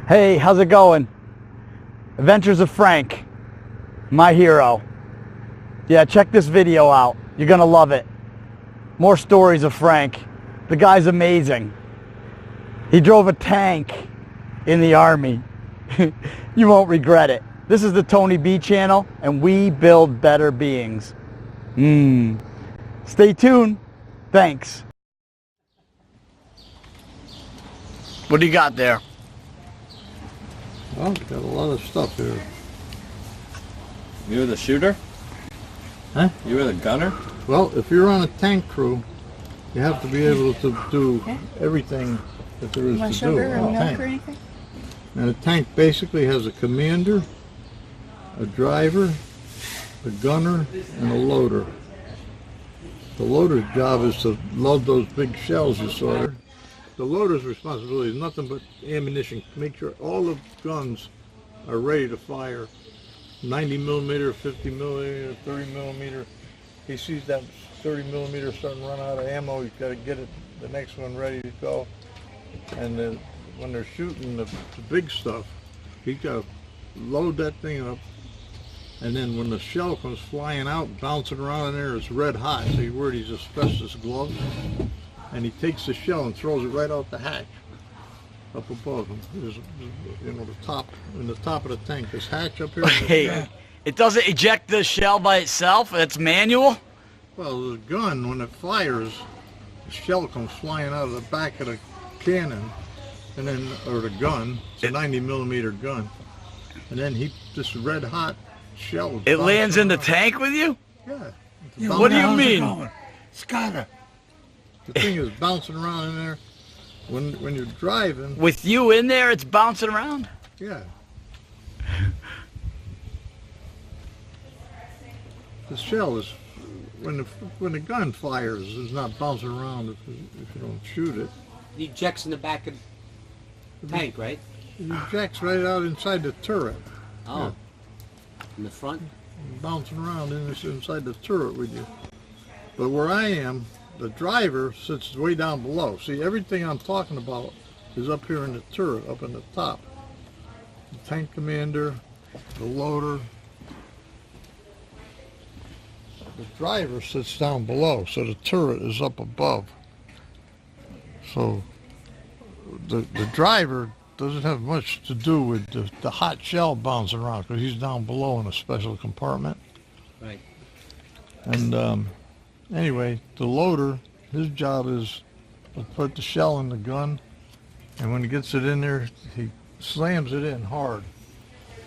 Hey, how's it going? Adventures of Frank, my hero. Yeah, check this video out. You're gonna love it. More stories of Frank. The guy's amazing. He drove a tank in the Army. You won't regret it. This is the TonyB channel, and we build better beings. Stay tuned. Thanks. What do you got there? Well, got a lot of stuff here. You were the shooter? Huh? You were the gunner? Well, if you're on a tank crew, you have to be able to do everything that there is to do on a tank. And a tank basically has a commander, a driver, a gunner, and a loader. The loader's job is to load those big shells you saw there. The loader's responsibility is nothing but ammunition. Make sure all the guns are ready to fire. 90 millimeter, 50 millimeter, 30 millimeter. He sees that 30 millimeter starting to run out of ammo, he's got to get it, the next one ready to go. And then when they're shooting the big stuff, he's got to load that thing up. And then when the shell comes flying out, bouncing around in there, it's red hot. So he wears these asbestos gloves. And he takes the shell and throws it right out the hatch up above him. There's, you know, the top, in the top of the tank, this hatch up here. Hey, it doesn't eject the shell by itself? It's manual? Well, the gun, when it fires, the shell comes flying out of the back of the cannon, and then, or the gun. It's a 90 millimeter gun. And then this red hot shell. It lands in the tank with you? Yeah. What do you mean? Scatter. The thing is bouncing around in there. When you're driving. With you in there, it's bouncing around? Yeah. The shell is, when the gun fires, it's not bouncing around if you don't shoot it. It ejects in the back of the tank, right? It ejects right out inside the turret. Oh. Yeah. In the front? Bouncing around inside the turret with you. But where I am, the driver sits way down below. See, everything I'm talking about is up here in the turret, up in the top. The tank commander, the loader. The driver sits down below, so the turret is up above. So the driver doesn't have much to do with the hot shell bouncing around because he's down below in a special compartment. Right. And anyway, the loader, his job is to put the shell in the gun, and when he gets it in there, he slams it in hard,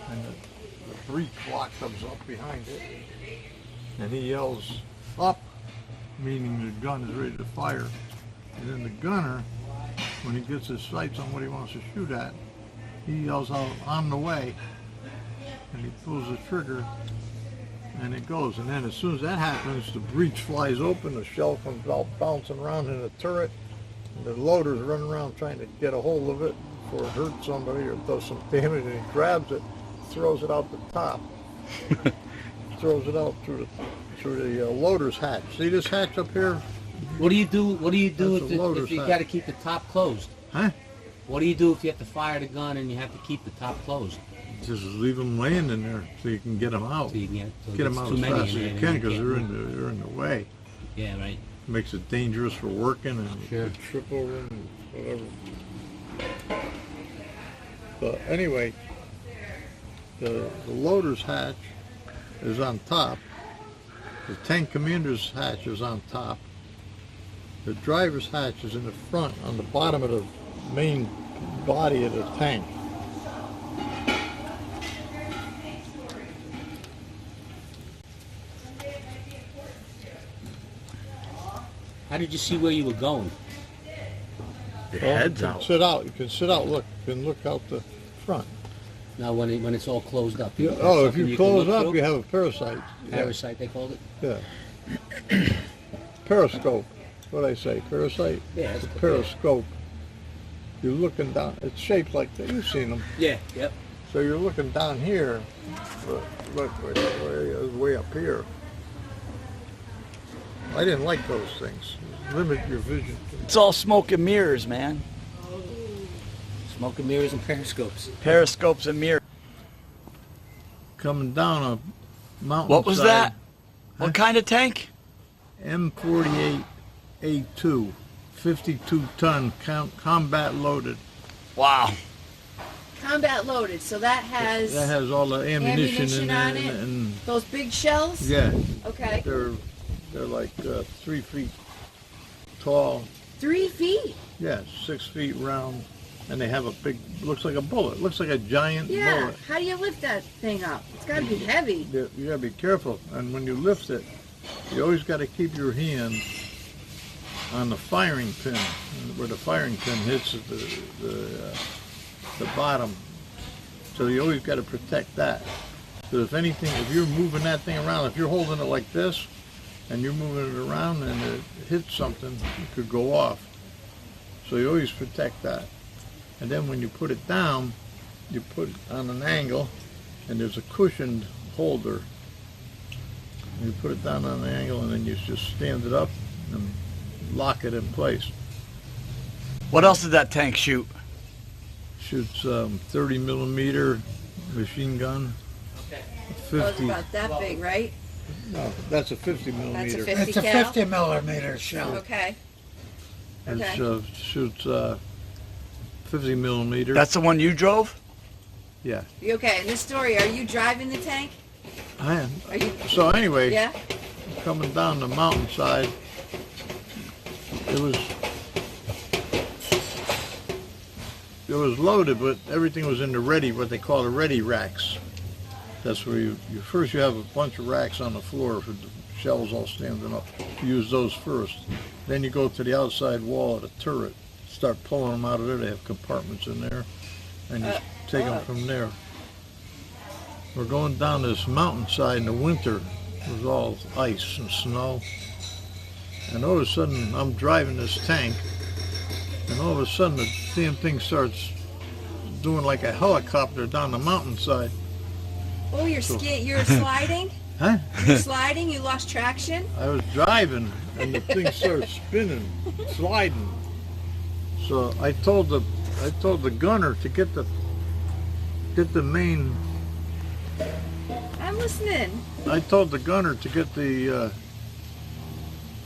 and the breech block comes up behind it, and he yells up, meaning the gun is ready to fire. And then the gunner, when he gets his sights on what he wants to shoot at, he yells out, "On the way," and he pulls the trigger, and it goes. And then as soon as that happens, the breech flies open, the shell comes out bouncing around in the turret, and the loader's running around trying to get a hold of it before it hurts somebody or does some damage, and he grabs it, throws it out the top, throws it out through the loader's hatch. See this hatch up here? What do you do? What do you do if you hatch. got to keep the top closed? Huh? What do you do if you have to fire the gun and you have to keep the top closed? Just leave them laying in there so you can get them out. So you can get them out as fast as you can because they're in the way. Yeah, right. Makes it dangerous for working and sure. Trip over and whatever. But anyway, the loader's hatch is on top. The tank commander's hatch is on top. The driver's hatch is in the front on the bottom of the main body of the tank. How did you see where you were going? Your head's out. Sit out. You can sit out. Look. You can look out the front. Now, when it's all closed up. Yeah, oh, if you close up, you have a parasite. Parasite, they called it? Yeah. Periscope. What I say? Parasite? Yeah. It's a periscope. You're looking down. It's shaped like that. You've seen them. Yeah. Yep. So you're looking down here. Look, way up here. I didn't like those things. Limit your vision. It's all smoke and mirrors, man. Smoke and mirrors and periscopes. Periscopes and mirrors. Coming down a mountain. What was that? What kind of tank? M48A2, 52-ton, combat loaded. Wow. Combat loaded, so that has all the ammunition in on there, it. and Those big shells. yeah, Okay. they're like 3 feet tall. 3 feet. Yeah, 6 feet round, and they have a big, looks like a bullet, looks like a giant Yeah. bullet. How do you lift that thing up? It's got to be heavy. You gotta be careful, and when you lift it, you always got to keep your hand on the firing pin, where the firing pin hits the bottom. So you always got to protect that. So if anything, if you're moving that thing around, if you're holding it like this, and you're moving it around and it hits something, it could go off. So you always protect that. And then when you put it down, you put it on an angle, and there's a cushioned holder. You put it down on the angle, and then you just stand it up and lock it in place. What else did that tank shoot? Shoots 30 millimeter machine gun. Okay. Oh, it's 50. about that big, right? No, that's a 50 millimeter. That's a 50 It's a cal. 50 millimeter shell. Okay. And Okay. shoots 50 millimeter. That's the one you drove? Yeah. Okay. In this story, are you driving the tank? I am. Are you? So anyway, Yeah. coming down the mountainside, it was loaded, but everything was in the ready, what they call the ready racks. That's where you first you have a bunch of racks on the floor with the shells all standing up. You use those first. Then you go to the outside wall of the turret, start pulling them out of there. They have compartments in there, and you take them from there. We're going down this mountainside in the winter. It was all ice and snow. And all of a sudden, I'm driving this tank, and all of a sudden, the damn thing starts doing like a helicopter down the mountainside. Oh, you're sliding. Huh? You're sliding. You lost traction. I was driving, and the thing started spinning, sliding. So I told the gunner to get the main. I'm listening. I told the gunner to get the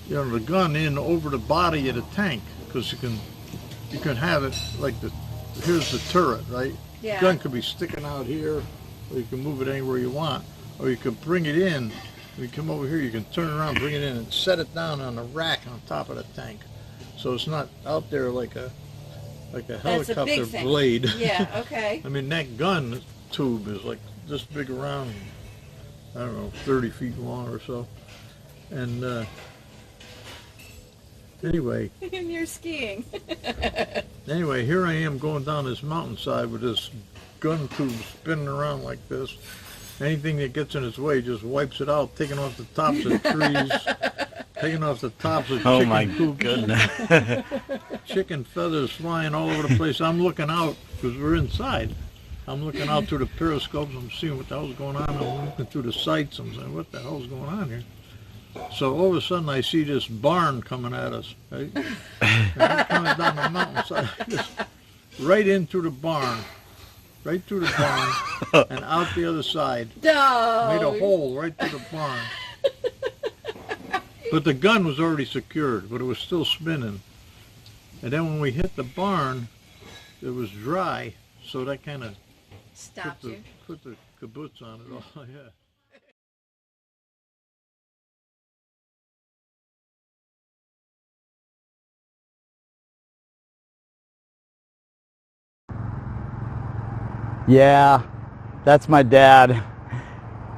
the gun in over the body of the tank, because you can have it like here's the turret, right? Yeah. The gun could be sticking out here, or you can move it anywhere you want, or you can bring it in. When you come over here, you can turn around, bring it in, and set it down on the rack on top of the tank, so it's not out there like a That's a helicopter big thing. blade. Yeah. Okay. I mean, that gun tube is like this big around, I don't know, 30 feet long or so. And anyway, And you're skiing. here I am going down this mountainside with this gun tube spinning around like this. Anything that gets in its way just wipes it out, taking off the tops of trees, taking off the tops of Oh chicken my coops, goodness. chicken feathers flying all over the place. I'm looking out because we're inside. I'm looking out through the periscopes. I'm seeing what the hell's going on. I'm looking through the sights. I'm saying, what the hell's going on here? So all of a sudden I see this barn coming at us. Right? And I'm coming down the mountainside, just right into the barn. Right through the barn and out the other side. No. Made a hole right through the barn. But the gun was already secured, but it was still spinning. And then when we hit the barn, it was dry, so that kind of Stopped you. put the kibbutz on it all. Yeah. Yeah, that's my dad.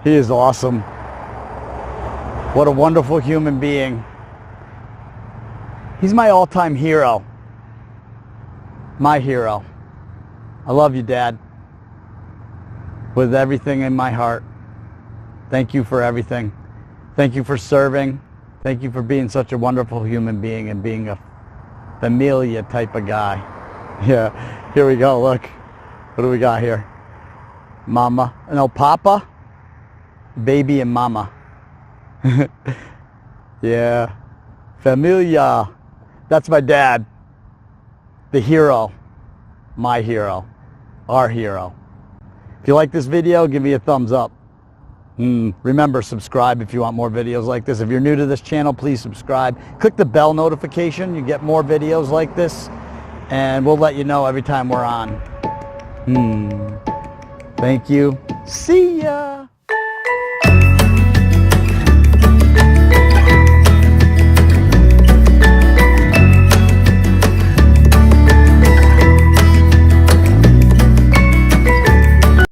He is awesome. What a wonderful human being. He's my all-time hero. My hero. I love you, Dad. With everything in my heart. Thank you for everything. Thank you for serving. Thank you for being such a wonderful human being and being a familia type of guy. Yeah, here we go, look. What do we got here? Mama, no, Papa, baby, and Mama. Yeah, familia. That's my dad, the hero. my hero, our hero. If you like this video, give me a thumbs up. Remember, subscribe if you want more videos like this. If you're new to this channel, please subscribe. Click the bell notification. You get more videos like this, and we'll let you know every time we're on. Thank you. See ya.